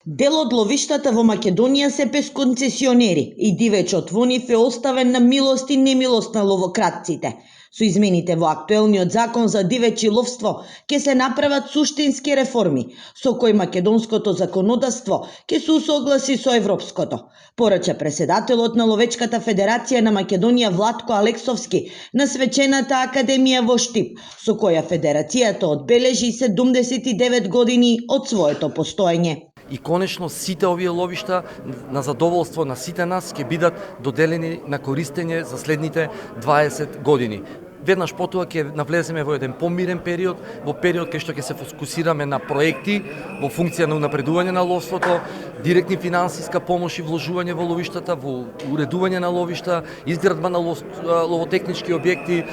Дел од ловиштата во Македонија се без концесионери и дивечот во нив е оставен на милост и немилост на ловократците. Со измените во актуелниот закон за дивеч и ловство ќе се направат суштински реформи, со кои македонското законодавство ќе се усогласи со европското, порача преседателот на Ловечката федерација на Македонија Владко Алексовски на свечената академија во Штип, со која федерацијата одбележи 79 години од своето постоење. И конечно сите овие ловишта на задоволство на сите нас ќе бидат доделени на користење за следните 20 години. Веднаш потоа ќе навлеземе во еден помирен период, во период кај што ќе се фокусираме на проекти во функција на унапредување на ловството, директни финансиска помош и вложување во ловиштата, во уредување на ловишта, изградба на ловотехнички објекти,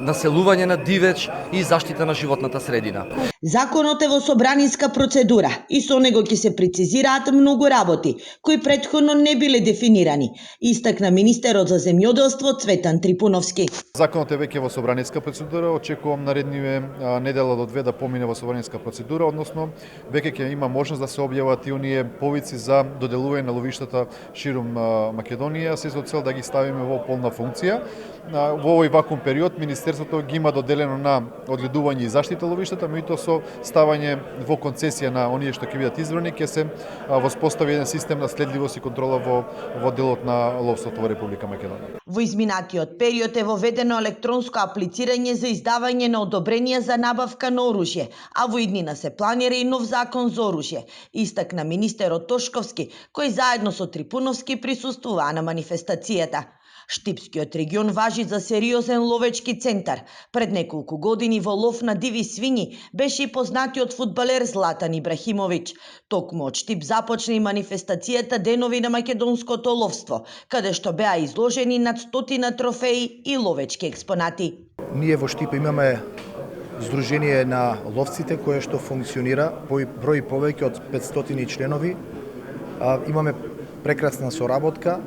населување на дивеч и заштита на животната средина. Законот е во собранинска процедура и со него ќе се прецизираат многу работи кои претходно не биле дефинирани, истакна министерот за земјоделство Цветан Трипуновски. Законот е веќе во собранинска процедура, очекувам наредниве недела до две да помине во собранинска процедура, односно веќе ќе има можност да се објават и оние повици за доделување на ловиштата ширум Македонија, се со цел да ги ставиме во полна функција. Во овој вакуум период министерството ги има доделено на одгледување и заштита ловиштата, меѓутоа со ставање во концесија на оние што ќе бидат избрани, ќе се воспостави еден систем на следливост и контрола во делот на ловството во Република Македонија. Во изминатиот период е воведено електронско аплицирање за издавање на одобренија за набавка на оружје, а во иднина се планира и нов закон за оружје, истакна министерот Тошковски, кој заедно со Трипуновски присуствуваа на манифестацијата. Штипскиот регион важи за сериозен ловечки центар. Пред неколку години во лов на диви свињи беше и познатиот фудбалер Златан Ибрахимовиќ. Токму од Штип започна и манифестацијата Денови на македонското ловство, каде што беа изложени над 100 трофеи и ловечки експонати. Ние во Штип имаме Сдружение на ловците кое што функционира, брои повеќе од 500 членови. Имаме прекрасна соработка.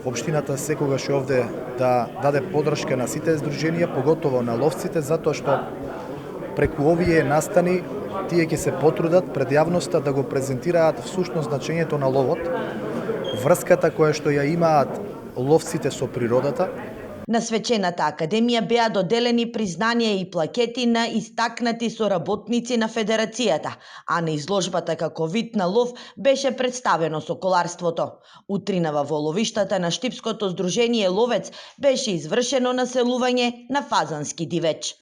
Општината секогаш овде да даде подршка на сите здруженија, поготово на ловците, затоа што преку овие настани тие ќе се потрудат пред јавноста да го презентираат всушност значењето на ловот, врската која што ја имаат ловците со природата. На свечената академија беа доделени признанија и плакети на истакнати соработници на федерацијата, а на изложбата како вид на лов беше представено соколарството. Утринава во ловиштата на Штипското здружение Ловец беше извршено населување на фазански дивеч.